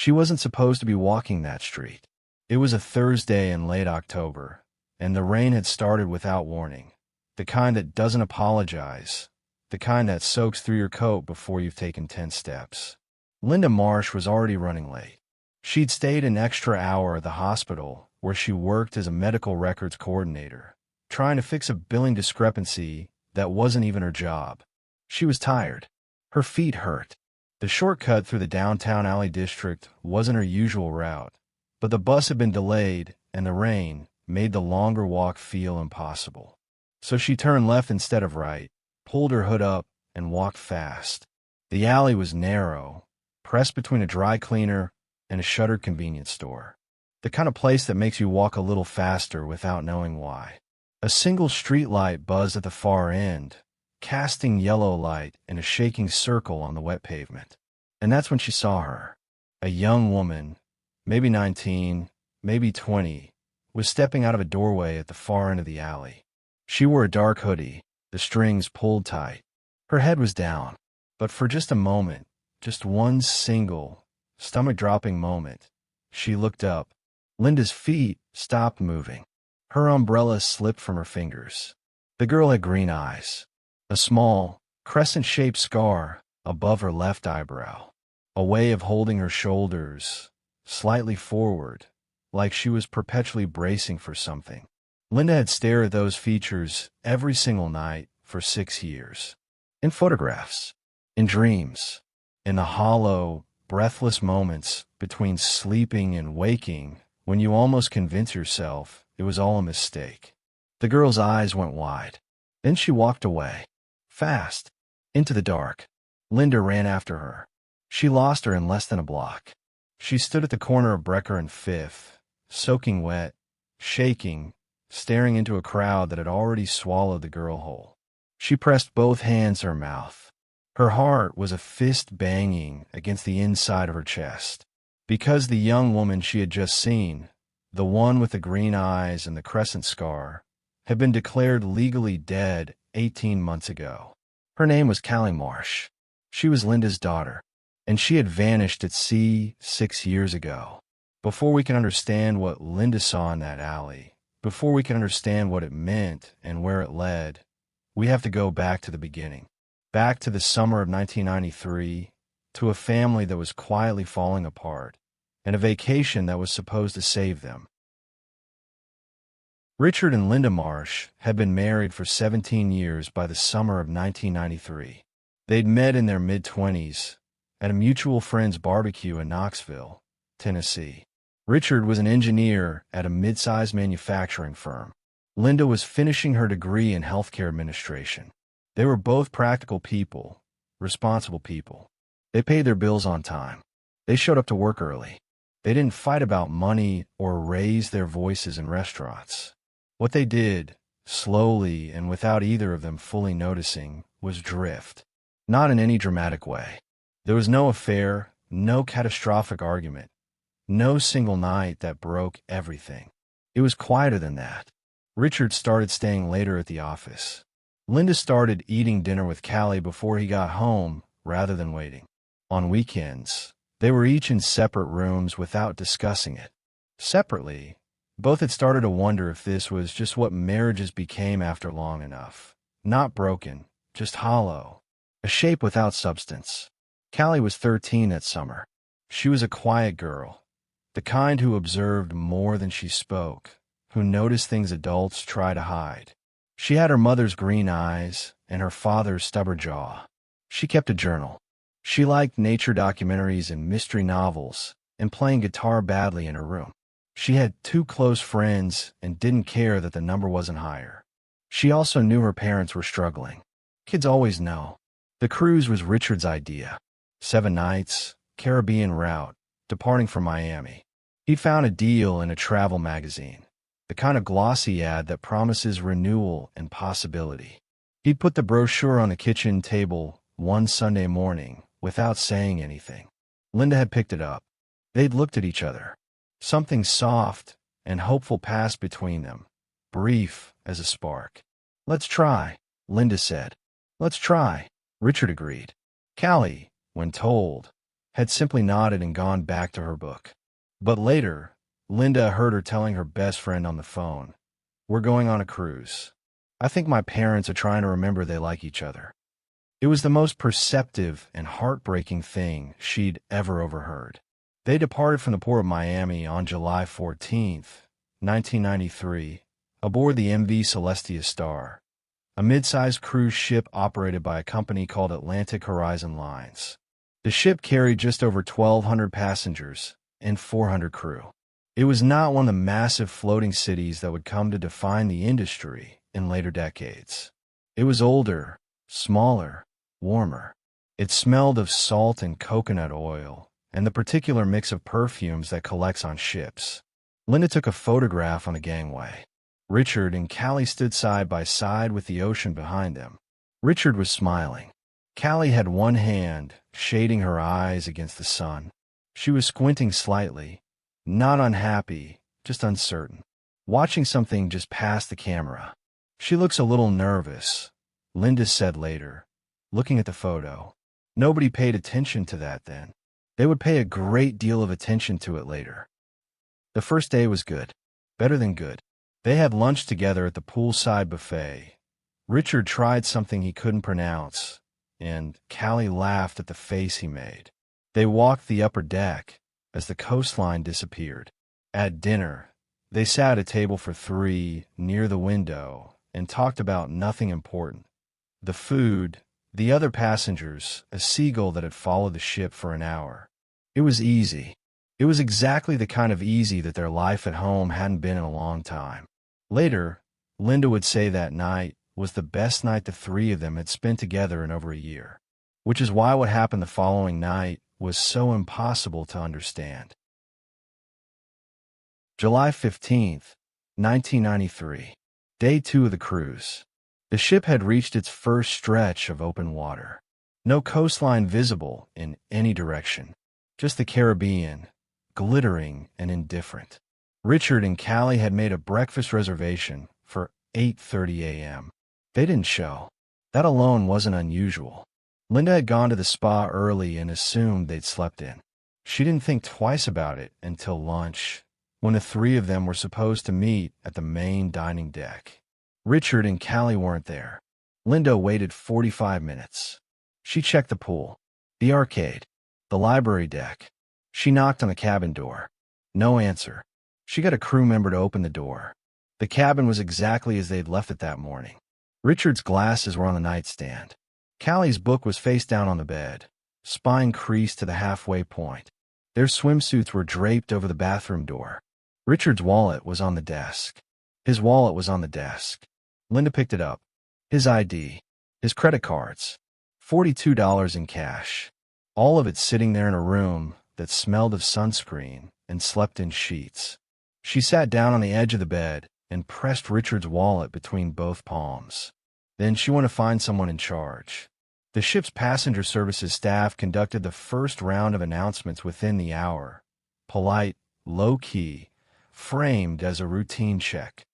She wasn't supposed to be walking that street. It was a Thursday in late October, and the rain had started without warning. The kind that doesn't apologize. The kind that soaks through your coat before you've taken 10 steps. Linda Marsh was already running late. She'd stayed an extra hour at the hospital, where she worked as a medical records coordinator, trying to fix a billing discrepancy that wasn't even her job. She was tired. Her feet hurt. The shortcut through the downtown alley district wasn't her usual route, but the bus had been delayed, and the rain made the longer walk feel impossible. So she turned left instead of right, pulled her hood up, and walked fast. The alley was narrow, pressed between a dry cleaner and a shuttered convenience store. The kind of place that makes you walk a little faster without knowing why. A single streetlight buzzed at the far end, casting yellow light in a shaking circle on the wet pavement. And that's when she saw her. A young woman, maybe 19, maybe 20, was stepping out of a doorway at the far end of the alley. She wore a dark hoodie, the strings pulled tight. Her head was down, but for just a moment, just one single, stomach-dropping moment, she looked up. Linda's feet stopped moving. Her umbrella slipped from her fingers. The girl had green eyes. A small, crescent-shaped scar above her left eyebrow. A way of holding her shoulders slightly forward, like she was perpetually bracing for something. Linda had stared at those features every single night for 6 years. In photographs, in dreams, in the hollow, breathless moments between sleeping and waking when you almost convince yourself it was all a mistake. The girl's eyes went wide. Then she walked away. Fast. Into the dark. Linda ran after her. She lost her in less than a block. She stood at the corner of Brecker and Fifth, soaking wet, shaking, staring into a crowd that had already swallowed the girl whole. She pressed both hands to her mouth. Her heart was a fist banging against the inside of her chest. Because the young woman she had just seen, the one with the green eyes and the crescent scar, had been declared legally dead 18 months ago. Her name was Callie Marsh. She was Linda's daughter, and she had vanished at sea 6 years ago. Before we could understand what Linda saw in that alley, before we could understand what it meant and where it led, we have to go back to the beginning. Back to the summer of 1993, to a family that was quietly falling apart, and a vacation that was supposed to save them. Richard and Linda Marsh had been married for 17 years by the summer of 1993. They'd met in their mid-20s at a mutual friend's barbecue in Knoxville, Tennessee. Richard was an engineer at a mid-sized manufacturing firm. Linda was finishing her degree in healthcare administration. They were both practical people, responsible people. They paid their bills on time. They showed up to work early. They didn't fight about money or raise their voices in restaurants. What they did, slowly and without either of them fully noticing, was drift. Not in any dramatic way. There was no affair, no catastrophic argument, no single night that broke everything. It was quieter than that. Richard started staying later at the office. Linda started eating dinner with Callie before he got home rather than waiting. On weekends, they were each in separate rooms without discussing it. Separately, both had started to wonder if this was just what marriages became after long enough. Not broken, just hollow. A shape without substance. Callie was 13 that summer. She was a quiet girl, the kind who observed more than she spoke, who noticed things adults try to hide. She had her mother's green eyes and her father's stubborn jaw. She kept a journal. She liked nature documentaries and mystery novels and playing guitar badly in her room. She had 2 close friends and didn't care that the number wasn't higher. She also knew her parents were struggling. Kids always know. The cruise was Richard's idea. 7 nights, Caribbean route, departing from Miami. He found a deal in a travel magazine, the kind of glossy ad that promises renewal and possibility. He'd put the brochure on the kitchen table one Sunday morning without saying anything. Linda had picked it up. They'd looked at each other. Something soft and hopeful passed between them, brief as a spark. "Let's try," Linda said. "Let's try," Richard agreed. Callie, when told, had simply nodded and gone back to her book. But later, Linda heard her telling her best friend on the phone, "We're going on a cruise. I think my parents are trying to remember they like each other." It was the most perceptive and heartbreaking thing she'd ever overheard. They departed from the port of Miami on July 14th, 1993, aboard the MV Celestia Star, a mid-sized cruise ship operated by a company called Atlantic Horizon Lines. The ship carried just over 1,200 passengers and 400 crew. It was not one of the massive floating cities that would come to define the industry in later decades. It was older, smaller, warmer. It smelled of salt and coconut oil, and the particular mix of perfumes that collects on ships. Linda took a photograph on the gangway. Richard and Callie stood side by side with the ocean behind them. Richard was smiling. Callie had one hand shading her eyes against the sun. She was squinting slightly, not unhappy, just uncertain, watching something just past the camera. "She looks a little nervous," Linda said later, looking at the photo. Nobody paid attention to that then. They would pay a great deal of attention to it later. The first day was good. Better than good. They had lunch together at the poolside buffet. Richard tried something he couldn't pronounce, and Callie laughed at the face he made. They walked the upper deck as the coastline disappeared. At dinner, they sat at a table for three near the window and talked about nothing important. The food, the other passengers, a seagull that had followed the ship for an hour. It was easy. It was exactly the kind of easy that their life at home hadn't been in a long time. Later, Linda would say that night was the best night the three of them had spent together in over a year, which is why what happened the following night was so impossible to understand. July 15th, 1993. Day 2 of the cruise. The ship had reached its first stretch of open water. No coastline visible in any direction. Just the Caribbean, glittering and indifferent. Richard and Callie had made a breakfast reservation for 8:30 a.m. They didn't show. That alone wasn't unusual. Linda had gone to the spa early and assumed they'd slept in. She didn't think twice about it until lunch, when the three of them were supposed to meet at the main dining deck. Richard and Callie weren't there. Linda waited 45 minutes. She checked the pool, the arcade, the library deck. She knocked on the cabin door. No answer. She got a crew member to open the door. The cabin was exactly as they'd left it that morning. Richard's glasses were on the nightstand. Callie's book was face down on the bed, spine creased to the halfway point. Their swimsuits were draped over the bathroom door. Richard's wallet was on the desk. His wallet was on the desk. Linda picked it up. His ID, his credit cards, $42 in cash. All of it sitting there in a room that smelled of sunscreen and slept in sheets. She sat down on the edge of the bed and pressed Richard's wallet between both palms. Then she wanted to find someone in charge. The ship's passenger services staff conducted the first round of announcements within the hour. Polite, low-key, framed as a routine check.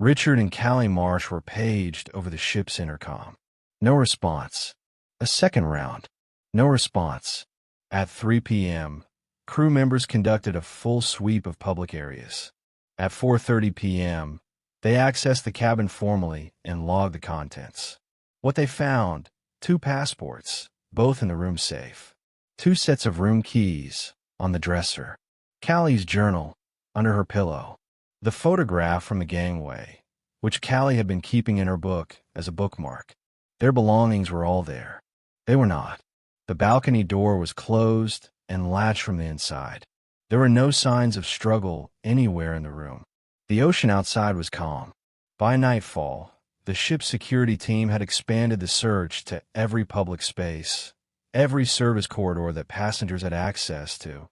Richard and Callie Marsh were paged over the ship's intercom. No response. A second round. No response. At 3 p.m., crew members conducted a full sweep of public areas. At 4:30 p.m., they accessed the cabin formally and logged the contents. What they found: 2 passports, both in the room safe. 2 sets of room keys on the dresser. Callie's journal under her pillow. The photograph from the gangway, which Callie had been keeping in her book as a bookmark. Their belongings were all there. They were not. The balcony door was closed and latched from the inside. There were no signs of struggle anywhere in the room. The ocean outside was calm. By nightfall, the ship's security team had expanded the search to every public space, every service corridor that passengers had access to,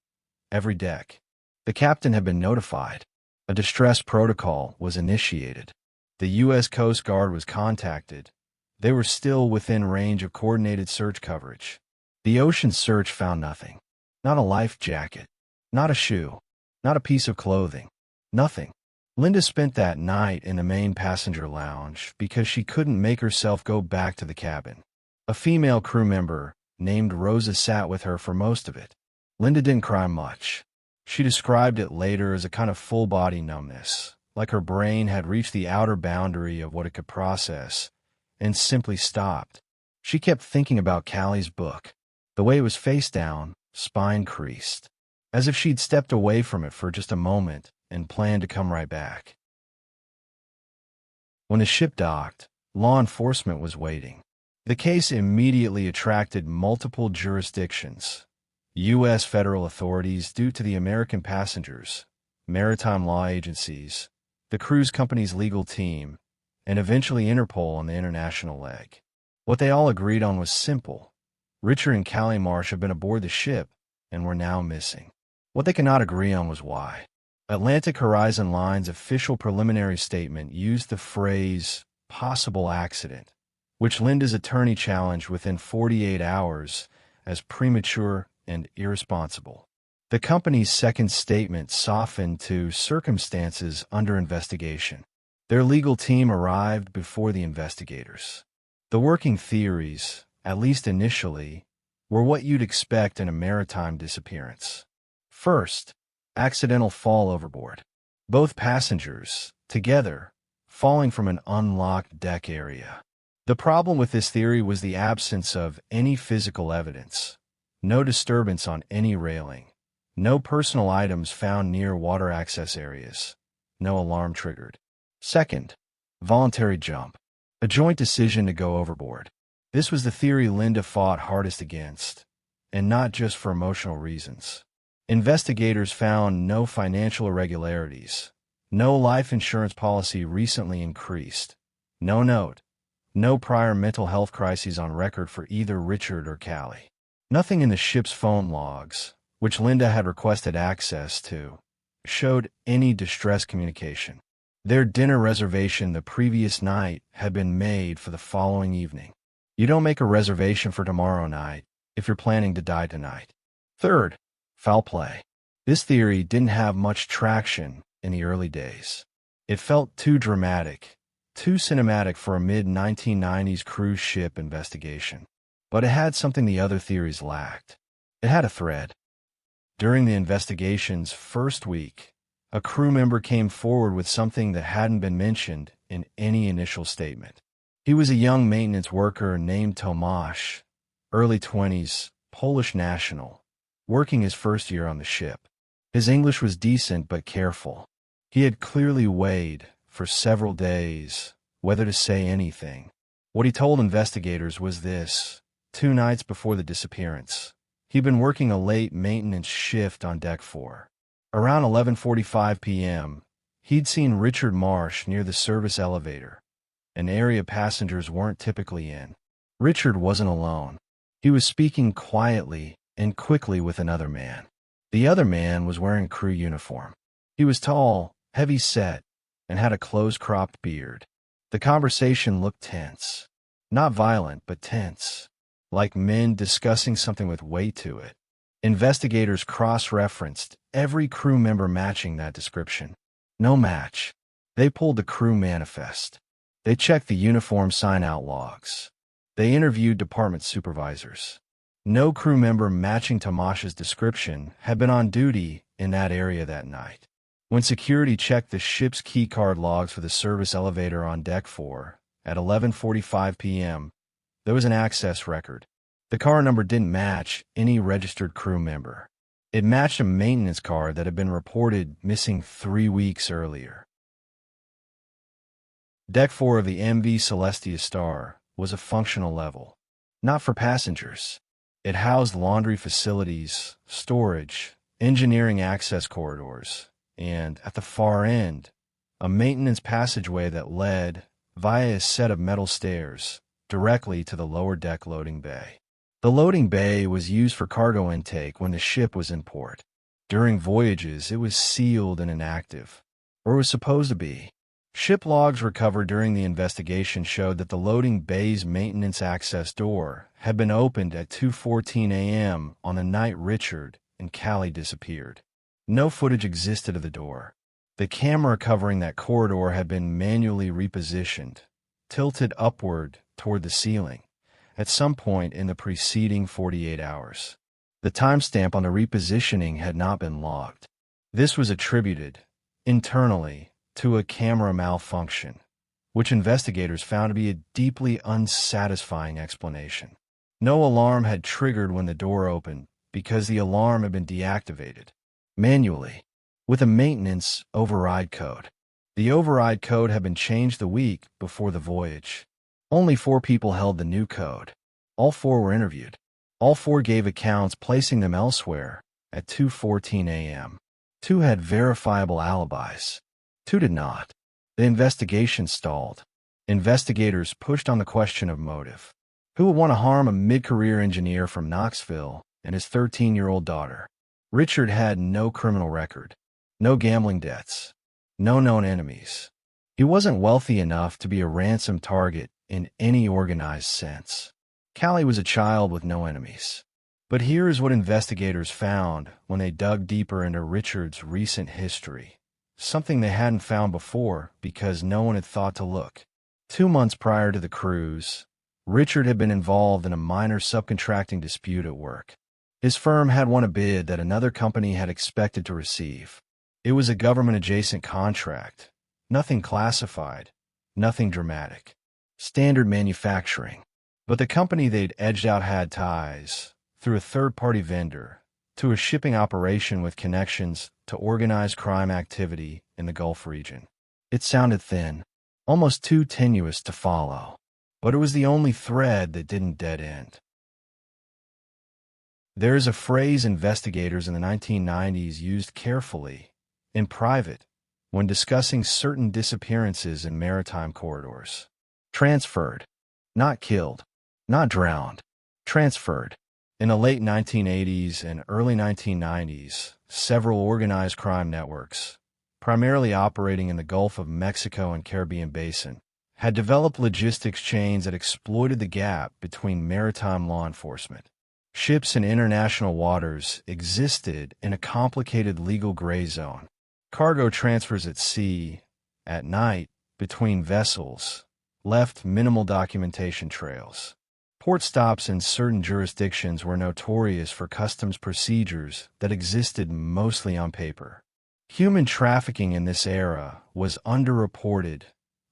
every deck. The captain had been notified. A distress protocol was initiated. The U.S. Coast Guard was contacted. They were still within range of coordinated search coverage. The ocean search found nothing. Not a life jacket. Not a shoe. Not a piece of clothing. Nothing. Linda spent that night in the main passenger lounge because she couldn't make herself go back to the cabin. A female crew member named Rosa sat with her for most of it. Linda didn't cry much. She described it later as a kind of full-body numbness, like her brain had reached the outer boundary of what it could process, and simply stopped. She kept thinking about Callie's book, the way it was face down, spine creased, as if she'd stepped away from it for just a moment and planned to come right back. When the ship docked, law enforcement was waiting. The case immediately attracted multiple jurisdictions, U.S. federal authorities due to the American passengers, maritime law agencies, the cruise company's legal team, and eventually Interpol on the international leg. What they all agreed on was simple. Richard and Callie Marsh had been aboard the ship and were now missing. What they could not agree on was why. Atlantic Horizon Line's official preliminary statement used the phrase possible accident, which Linda's attorney challenged within 48 hours as premature and irresponsible. The company's second statement softened to circumstances under investigation. Their legal team arrived before the investigators. The working theories, at least initially, were what you'd expect in a maritime disappearance. First, accidental fall overboard. Both passengers, together, falling from an unlocked deck area. The problem with this theory was the absence of any physical evidence. No disturbance on any railing. No personal items found near water access areas. No alarm triggered. Second, voluntary jump. A joint decision to go overboard. This was the theory Linda fought hardest against, and not just for emotional reasons. Investigators found no financial irregularities, no life insurance policy recently increased, no note, no prior mental health crises on record for either Richard or Callie. Nothing in the ship's phone logs, which Linda had requested access to, showed any distress communication. Their dinner reservation the previous night had been made for the following evening. You don't make a reservation for tomorrow night if you're planning to die tonight. Third, foul play. This theory didn't have much traction in the early days. It felt too dramatic, too cinematic for a mid-1990s cruise ship investigation. But it had something the other theories lacked. It had a thread. During the investigation's first week, a crew member came forward with something that hadn't been mentioned in any initial statement. He was a young maintenance worker named Tomasz, early 20s, Polish national, working his first year on the ship. His English was decent but careful. He had clearly weighed, for several days, whether to say anything. What he told investigators was this: 2 nights before the disappearance, he'd been working a late maintenance shift on Deck 4. Around 11:45 p.m., he'd seen Richard Marsh near the service elevator, an area passengers weren't typically in. Richard wasn't alone. He was speaking quietly and quickly with another man. The other man was wearing a crew uniform. He was tall, heavy-set, and had a close-cropped beard. The conversation looked tense. Not violent, but tense, like men discussing something with weight to it. Investigators cross-referenced every crew member matching that description. No match. They pulled the crew manifest. They checked the uniform sign-out logs. They interviewed department supervisors. No crew member matching Tomasz's description had been on duty in that area that night. When security checked the ship's keycard logs for the service elevator on Deck 4 at 11:45 p.m., there was an access record. The car number didn't match any registered crew member. It matched a maintenance car that had been reported missing 3 weeks earlier. Deck 4 of the MV Celestia Star was a functional level, not for passengers. It housed laundry facilities, storage, engineering access corridors, and, at the far end, a maintenance passageway that led, via a set of metal stairs, directly to the lower deck loading bay. The loading bay was used for cargo intake when the ship was in port. During voyages, it was sealed and inactive, or was supposed to be. Ship logs recovered during the investigation showed that the loading bay's maintenance access door had been opened at 2:14 a.m. on the night Richard and Callie disappeared. No footage existed of the door. The camera covering that corridor had been manually repositioned, tilted upward toward the ceiling, at some point in the preceding 48 hours. The timestamp on the repositioning had not been logged. This was attributed, internally, to a camera malfunction, which investigators found to be a deeply unsatisfying explanation. No alarm had triggered when the door opened because the alarm had been deactivated manually with a maintenance override code. The override code had been changed the week before the voyage. Only 4 people held the new code. All 4 were interviewed. All 4 gave accounts placing them elsewhere at 2:14 a.m. 2 had verifiable alibis. 2 did not. The investigation stalled. Investigators pushed on the question of motive. Who would want to harm a mid-career engineer from Knoxville and his 13-year-old daughter? Richard had no criminal record, no gambling debts, no known enemies. He wasn't wealthy enough to be a ransom target in any organized sense. Callie was a child with no enemies. But here is what investigators found when they dug deeper into Richard's recent history. Something they hadn't found before because no one had thought to look. 2 months prior to the cruise, Richard had been involved in a minor subcontracting dispute at work. His firm had won a bid that another company had expected to receive. It was a government-adjacent contract. Nothing classified, nothing dramatic. Standard manufacturing. But the company they'd edged out had ties, through a third-party vendor, to a shipping operation with connections to organized crime activity in the Gulf region. It sounded thin, almost too tenuous to follow, but it was the only thread that didn't dead end. There is a phrase investigators in the 1990s used carefully, in private, when discussing certain disappearances in maritime corridors. Transferred. Not killed. Not drowned. Transferred. In the late 1980s and early 1990s, several organized crime networks, primarily operating in the Gulf of Mexico and Caribbean Basin, had developed logistics chains that exploited the gap between maritime law enforcement. Ships in international waters existed in a complicated legal gray zone. Cargo transfers at sea, at night, between vessels, left minimal documentation trails. Port stops in certain jurisdictions were notorious for customs procedures that existed mostly on paper. Human trafficking in this era was underreported,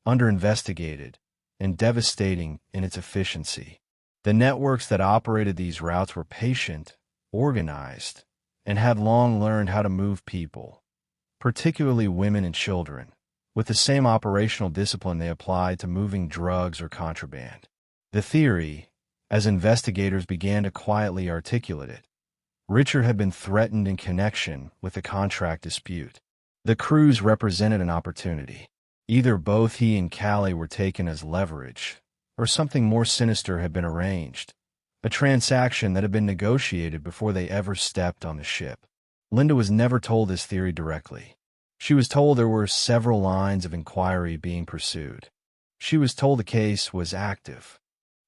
underinvestigated, and devastating in its efficiency. The networks that operated these routes were patient, organized, and had long learned how to move people, particularly women and children, with the same operational discipline they applied to moving drugs or contraband. The theory, as investigators began to quietly articulate it, Richard had been threatened in connection with the contract dispute. The cruise represented an opportunity. Either both he and Callie were taken as leverage, or something more sinister had been arranged, a transaction that had been negotiated before they ever stepped on the ship. Linda was never told this theory directly. She was told there were several lines of inquiry being pursued. She was told the case was active.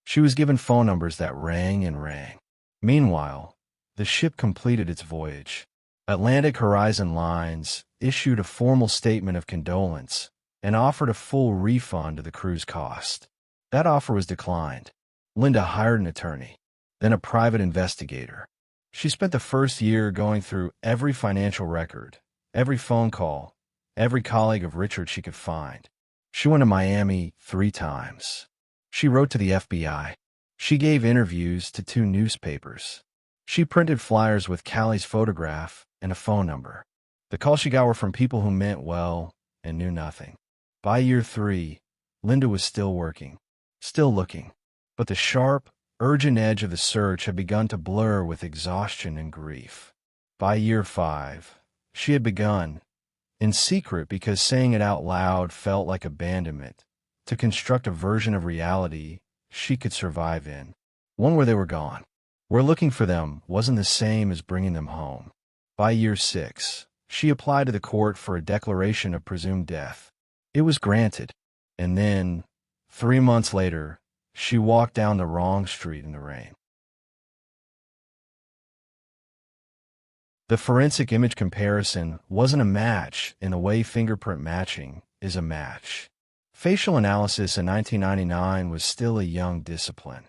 She was given phone numbers that rang and rang. Meanwhile, the ship completed its voyage. Atlantic Horizon Lines issued a formal statement of condolence and offered a full refund of the cruise cost. That offer was declined. Linda hired an attorney, then a private investigator. She spent the first year going through every financial record, every phone call, every colleague of Richard she could find. She went to Miami 3 times. She wrote to the FBI. She gave interviews to 2 newspapers. She printed flyers with Callie's photograph and a phone number. The calls she got were from people who meant well and knew nothing. By year 3, Linda was still working, still looking, but the sharp, urgent edge of the search had begun to blur with exhaustion and grief. By year 5, she had begun, in secret because saying it out loud felt like abandonment, to construct a version of reality she could survive in, one where they were gone, where looking for them wasn't the same as bringing them home. By year 6, she applied to the court for a declaration of presumed death. It was granted, and then, 3 months later, she walked down the wrong street in the rain. The forensic image comparison wasn't a match in the way fingerprint matching is a match. Facial analysis in 1999 was still a young discipline.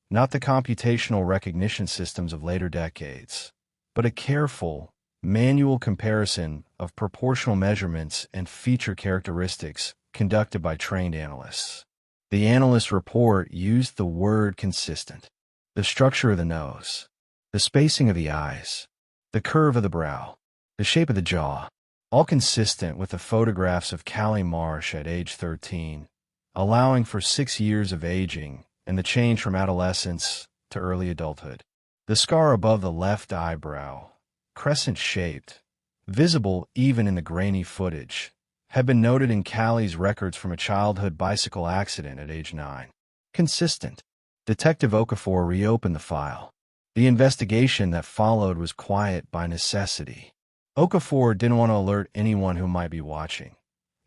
not the computational recognition systems of later decades, but a careful, manual comparison of proportional measurements and feature characteristics conducted by trained analysts. The analyst report used the word consistent, the structure of the nose, the spacing of the eyes, the curve of the brow, the shape of the jaw, all consistent with the photographs of Callie Marsh at age 13, allowing for 6 years of aging and the change from adolescence to early adulthood. The scar above the left eyebrow, crescent-shaped, visible even in the grainy footage, had been noted in Callie's records from a childhood bicycle accident at age 9. Consistent. Detective Okafor reopened the file. The investigation that followed was quiet by necessity. Okafor didn't want to alert anyone who might be watching.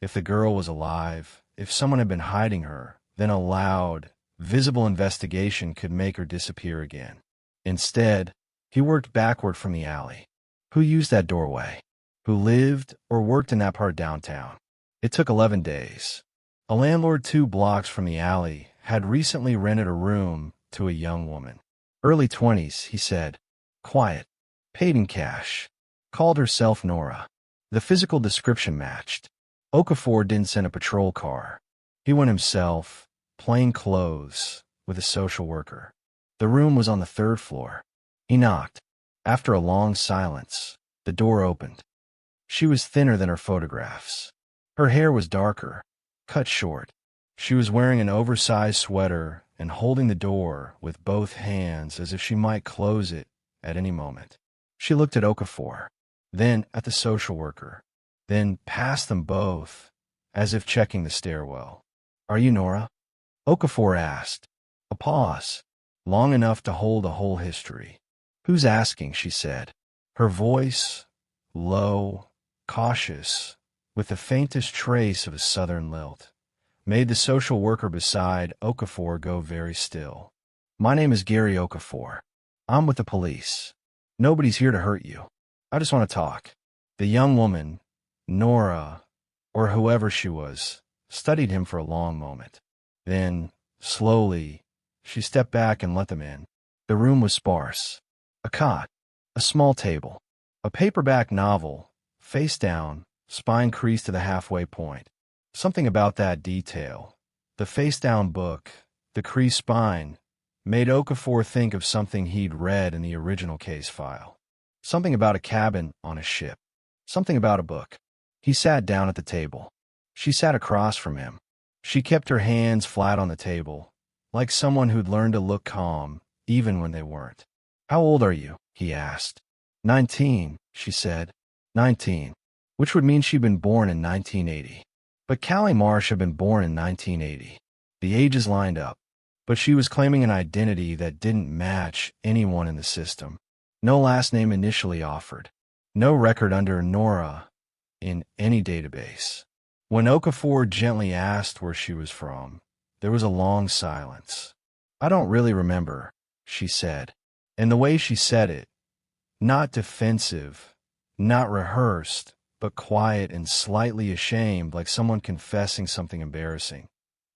If the girl was alive, if someone had been hiding her, then a loud, visible investigation could make her disappear again. Instead, he worked backward from the alley. Who used that doorway? Who lived or worked in that part of downtown? It took 11 days. A landlord 2 blocks from the alley had recently rented a room to a young woman. Early 20s, he said. Quiet. Paid in cash. Called herself Nora. The physical description matched. Okafor didn't send a patrol car. He went himself, plain clothes, with a social worker. The room was on the 3rd floor. He knocked. After a long silence, the door opened. She was thinner than her photographs. Her hair was darker, cut short. She was wearing an oversized sweater and holding the door with both hands as if she might close it at any moment. She looked at Okafor, then at the social worker, then past them both, as if checking the stairwell. Are you Nora? Okafor asked. A pause, long enough to hold a whole history. Who's asking, she said. Her voice, low, cautious, with the faintest trace of a southern lilt, made the social worker beside Okafor go very still. My name is Gary Okafor. I'm with the police. Nobody's here to hurt you. I just want to talk. The young woman, Nora, or whoever she was, studied him for a long moment. Then, slowly, she stepped back and let them in. The room was sparse. A cot, a small table, a paperback novel, face down, spine creased to the halfway point. Something about that detail, the face-down book, the creased spine, made Okafor think of something he'd read in the original case file. Something about a cabin on a ship. Something about a book. He sat down at the table. She sat across from him. She kept her hands flat on the table, like someone who'd learned to look calm, even when they weren't. How old are you? He asked. 19, she said. 19, which would mean she'd been born in 1980. But Callie Marsh had been born in 1980. The ages lined up, but she was claiming an identity that didn't match anyone in the system. No last name initially offered. No record under Nora in any database. When Okafor gently asked where she was from, there was a long silence. I don't really remember, she said. And the way she said it, not defensive, not rehearsed, but quiet and slightly ashamed, like someone confessing something embarrassing,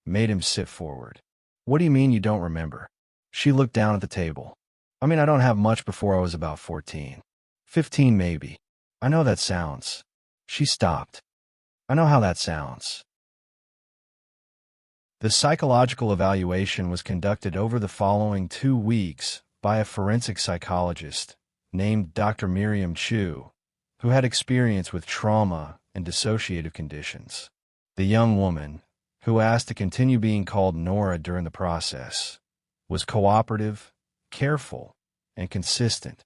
made him sit forward. What do you mean you don't remember? She looked down at the table. I mean, I don't have much before I was about 14. 15 maybe. I know that sounds. She stopped. I know how that sounds. The psychological evaluation was conducted over the following 2 weeks by a forensic psychologist named Dr. Miriam Chu, who had experience with trauma and dissociative conditions. The young woman, who asked to continue being called Nora during the process, was cooperative, careful, and consistent.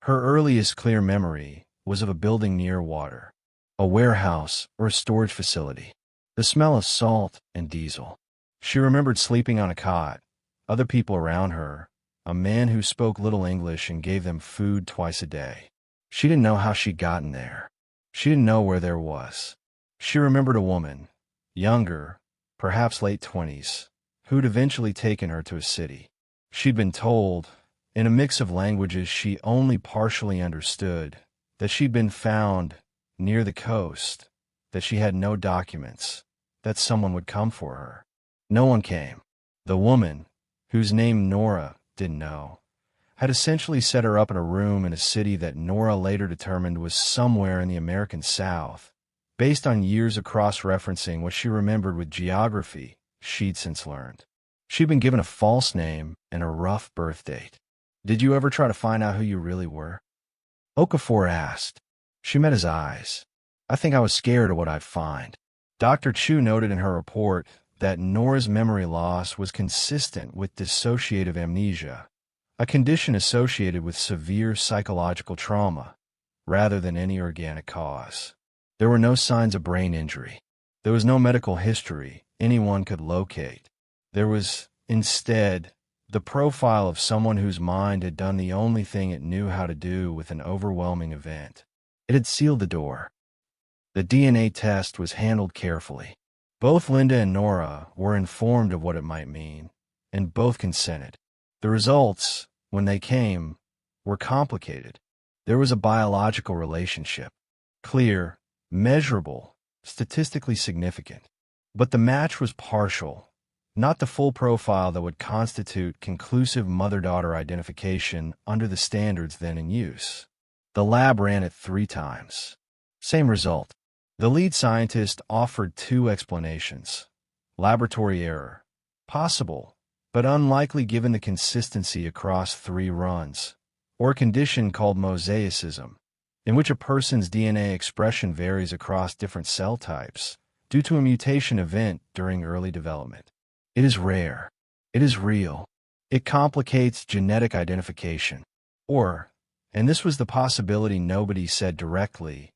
Her earliest clear memory was of a building near water, a warehouse or a storage facility, the smell of salt and diesel. She remembered sleeping on a cot, other people around her, a man who spoke little English and gave them food twice a day. She didn't know how she'd gotten there. She didn't know where there was. She remembered a woman, younger, perhaps late 20s, who'd eventually taken her to a city. She'd been told, in a mix of languages she only partially understood, that she'd been found near the coast, that she had no documents, that someone would come for her. No one came. The woman, whose name Nora didn't know, had essentially set her up in a room in a city that Nora later determined was somewhere in the American South, based on years of cross-referencing what she remembered with geography she'd since learned. She'd been given a false name and a rough birth date. "Did you ever try to find out who you really were?" Okafor asked. She met his eyes. "I think I was scared of what I'd find." Dr. Chu noted in her report that Nora's memory loss was consistent with dissociative amnesia, a condition associated with severe psychological trauma, rather than any organic cause. There were no signs of brain injury. There was no medical history anyone could locate. There was, instead, the profile of someone whose mind had done the only thing it knew how to do with an overwhelming event. It had sealed the door. The DNA test was handled carefully. Both Linda and Nora were informed of what it might mean, and both consented. The results, when they came, were complicated. There was a biological relationship, clear, measurable, statistically significant. But the match was partial, not the full profile that would constitute conclusive mother-daughter identification under the standards then in use. The lab ran it 3 times. Same result. The lead scientist offered 2 explanations. Laboratory error. Possible, but unlikely given the consistency across 3 runs. Or a condition called mosaicism, in which a person's DNA expression varies across different cell types due to a mutation event during early development. It is rare. It is real. It complicates genetic identification. Or, and this was the possibility nobody said directly,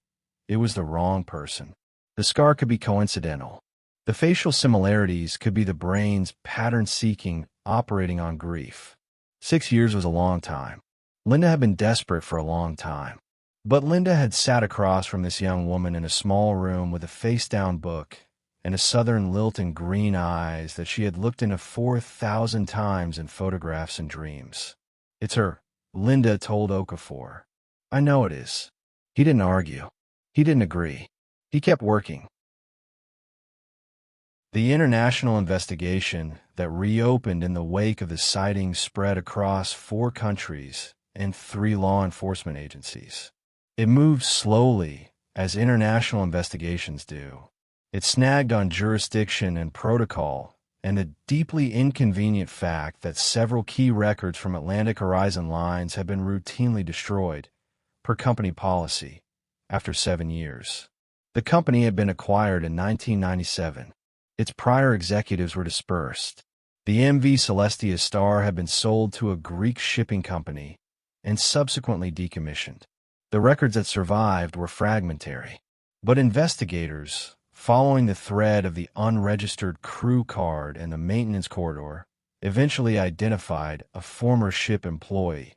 it was the wrong person. The scar could be coincidental. The facial similarities could be the brain's pattern-seeking operating on grief. 6 years was a long time. Linda had been desperate for a long time. But Linda had sat across from this young woman in a small room with a face-down book and a southern lilt in green eyes that she had looked into 4,000 times in photographs and dreams. "It's her," Linda told Okafor. "I know it is." He didn't argue. He didn't agree. He kept working. The international investigation that reopened in the wake of the sighting spread across 4 countries and 3 law enforcement agencies. It moved slowly, as international investigations do. It snagged on jurisdiction and protocol, and the deeply inconvenient fact that several key records from Atlantic Horizon Lines had been routinely destroyed, per company policy, after 7 years. The company had been acquired in 1997. Its prior executives were dispersed. The MV Celestia Star had been sold to a Greek shipping company and subsequently decommissioned. The records that survived were fragmentary. But investigators, following the thread of the unregistered crew card and the maintenance corridor, eventually identified a former ship employee,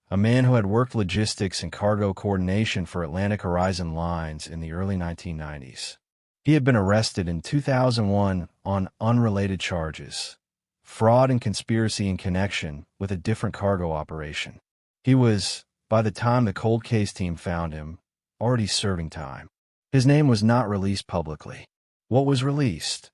a man who had worked logistics and cargo coordination for Atlantic Horizon Lines in the early 1990s. He had been arrested in 2001 on unrelated charges, fraud and conspiracy in connection with a different cargo operation. He was, by the time the cold case team found him, already serving time. His name was not released publicly. What was released?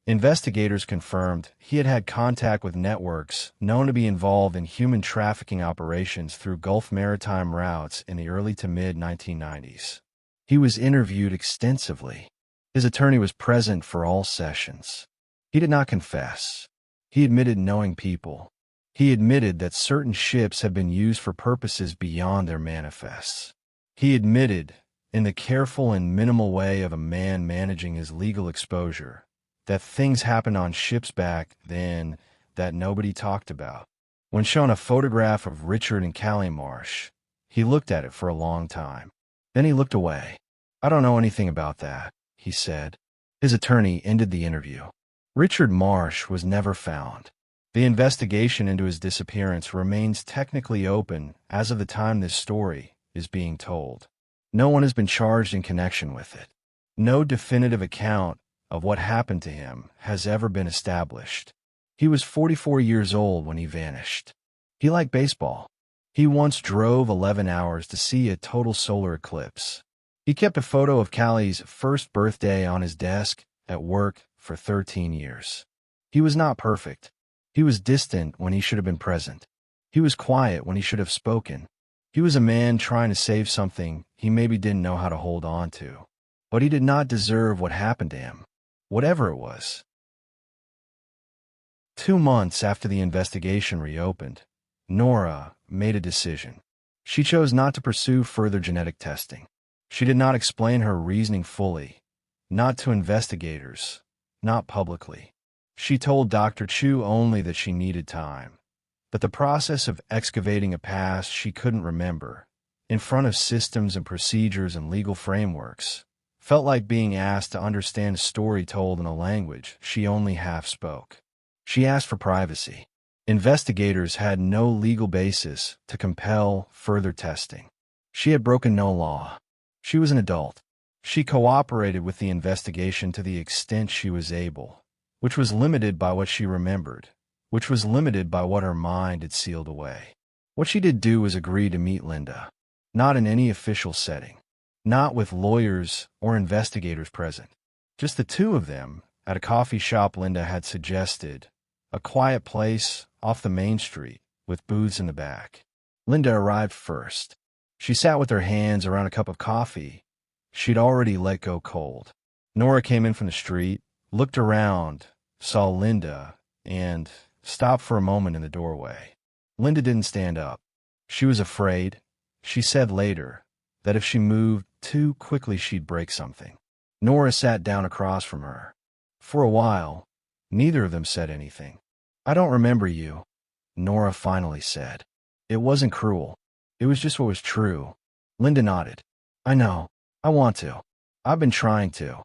Investigators confirmed he had had contact with networks known to be involved in human trafficking operations through Gulf maritime routes in the early to mid-1990s. He was interviewed extensively. His attorney was present for all sessions. He did not confess. He admitted knowing people. He admitted that certain ships had been used for purposes beyond their manifests. He admitted, in the careful and minimal way of a man managing his legal exposure, that things happened on ships back then that nobody talked about. When shown a photograph of Richard and Callie Marsh, he looked at it for a long time. Then he looked away. "I don't know anything about that," he said. His attorney ended the interview. Richard Marsh was never found. The investigation into his disappearance remains technically open as of the time this story is being told. No one has been charged in connection with it. No definitive account of what happened to him has ever been established. He was 44 years old when he vanished. He liked baseball. He once drove 11 hours to see a total solar eclipse. He kept a photo of Callie's first birthday on his desk at work for 13 years. He was not perfect. He was distant when he should have been present. He was quiet when he should have spoken. He was a man trying to save something he maybe didn't know how to hold on to. But he did not deserve what happened to him, whatever it was. 2 months after the investigation reopened, Nora made a decision. She chose not to pursue further genetic testing. She did not explain her reasoning fully, not to investigators, not publicly. She told Dr. Chu only that she needed time, that the process of excavating a past she couldn't remember, in front of systems and procedures and legal frameworks, felt like being asked to understand a story told in a language she only half spoke. She asked for privacy. Investigators had no legal basis to compel further testing. She had broken no law. She was an adult. She cooperated with the investigation to the extent she was able, which was limited by what she remembered, which was limited by what her mind had sealed away. What she did do was agree to meet Linda, not in any official setting, not with lawyers or investigators present, just the two of them at a coffee shop Linda had suggested, a quiet place off the main street with booths in the back. Linda arrived first. She sat with her hands around a cup of coffee she'd already let go cold. Nora came in from the street, looked around, saw Linda, and stopped for a moment in the doorway. Linda didn't stand up. She was afraid. She said later that if she moved too quickly she'd break something. Nora sat down across from her. For a while, neither of them said anything. "I don't remember you," Nora finally said. "It wasn't cruel. It was just what was true." Linda nodded. "I know. I want to. I've been trying to."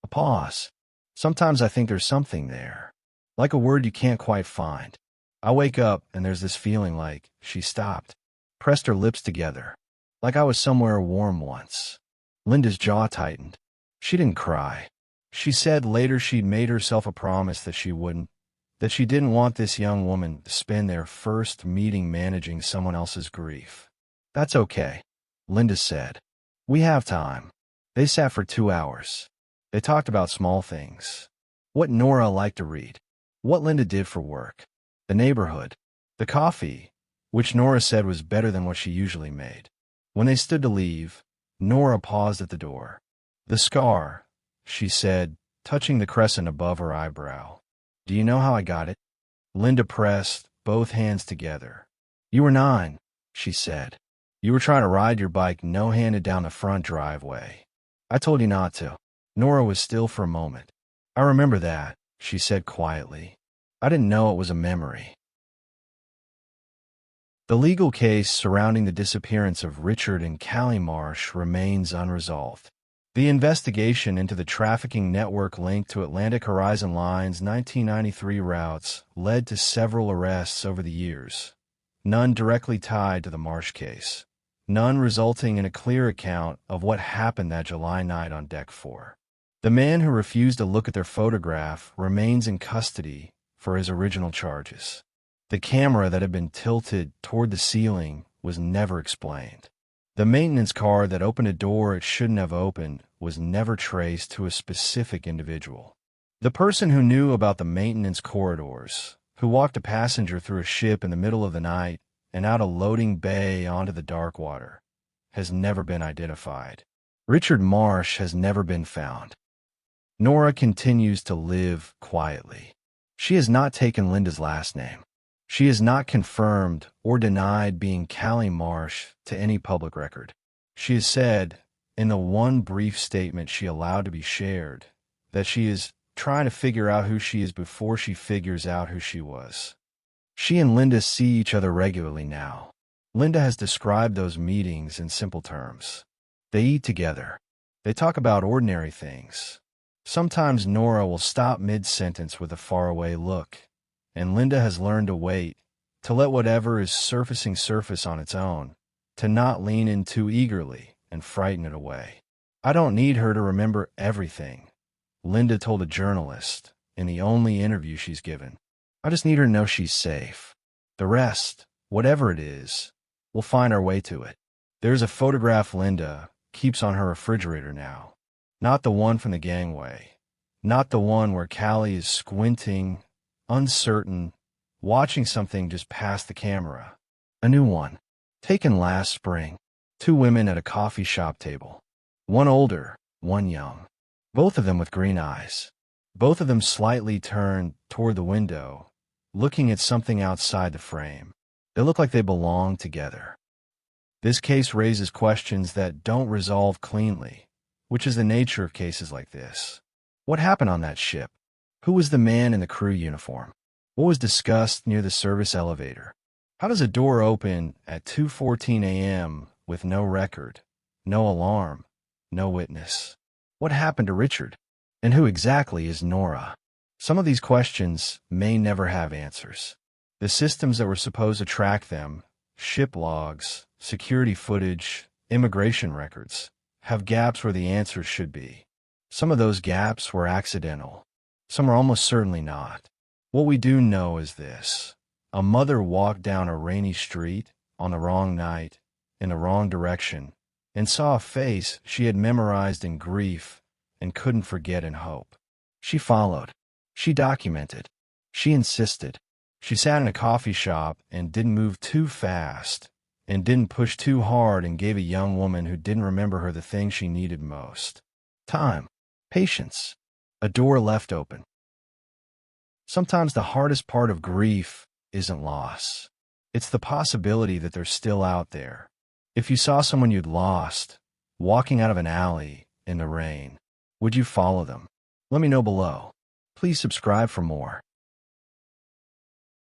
A pause. "Sometimes I think there's something there, like a word you can't quite find. I wake up and there's this feeling like," she stopped, pressed her lips together, "like I was somewhere warm once." Linda's jaw tightened. She didn't cry. She said later she'd made herself a promise that she wouldn't, that she didn't want this young woman to spend their first meeting managing someone else's grief. "That's okay," Linda said. "We have time." They sat for 2 hours. They talked about small things. What Nora liked to read. What Linda did for work. The neighborhood. The coffee, which Nora said was better than what she usually made. When they stood to leave, Nora paused at the door. "The scar," she said, touching the crescent above her eyebrow. "Do you know how I got it?" Linda pressed both hands together. "You were 9, she said. "You were trying to ride your bike no-handed down the front driveway. I told you not to." Nora was still for a moment. "I remember that," she said quietly. "I didn't know it was a memory." The legal case surrounding the disappearance of Richard and Callie Marsh remains unresolved. The investigation into the trafficking network linked to Atlantic Horizon Line's 1993 routes led to several arrests over the years, none directly tied to the Marsh case, none resulting in a clear account of what happened that July night on Deck 4. The man who refused to look at their photograph remains in custody for his original charges. The camera that had been tilted toward the ceiling was never explained. The maintenance car that opened a door it shouldn't have opened was never traced to a specific individual. The person who knew about the maintenance corridors, who walked a passenger through a ship in the middle of the night and out a loading bay onto the dark water, has never been identified. Richard Marsh has never been found. Nora continues to live quietly. She has not taken Linda's last name. She has not confirmed or denied being Callie Marsh to any public record. She has said, in the one brief statement she allowed to be shared, that she is trying to figure out who she is before she figures out who she was. She and Linda see each other regularly now. Linda has described those meetings in simple terms. They eat together. They talk about ordinary things. Sometimes Nora will stop mid-sentence with a faraway look, and Linda has learned to wait, to let whatever is surfacing surface on its own, to not lean in too eagerly and frighten it away. "I don't need her to remember everything," Linda told a journalist in the only interview she's given. "I just need her to know she's safe. The rest, whatever it is, we'll find our way to it." There's a photograph Linda keeps on her refrigerator now. Not the one from the gangway. Not the one where Callie is squinting, uncertain, watching something just past the camera. A new one. Taken last spring. Two women at a coffee shop table. One older, one young. Both of them with green eyes. Both of them slightly turned toward the window, looking at something outside the frame. They look like they belong together. This case raises questions that don't resolve cleanly, which is the nature of cases like this. What happened on that ship? Who was the man in the crew uniform? What was discussed near the service elevator? How does a door open at 2:14 a.m. with no record, no alarm, no witness? What happened to Richard? And who exactly is Nora? Some of these questions may never have answers. The systems that were supposed to track them, ship logs, security footage, immigration records, have gaps where the answers should be. Some of those gaps were accidental. Some are almost certainly not. What we do know is this. A mother walked down a rainy street on the wrong night, in the wrong direction, and saw a face she had memorized in grief and couldn't forget in hope. She followed. She documented. She insisted. She sat in a coffee shop and didn't move too fast and didn't push too hard and gave a young woman who didn't remember her the thing she needed most. Time. Patience. A door left open. Sometimes the hardest part of grief isn't loss. It's the possibility that they're still out there. If you saw someone you'd lost, walking out of an alley in the rain, would you follow them? Let me know below. Please subscribe for more.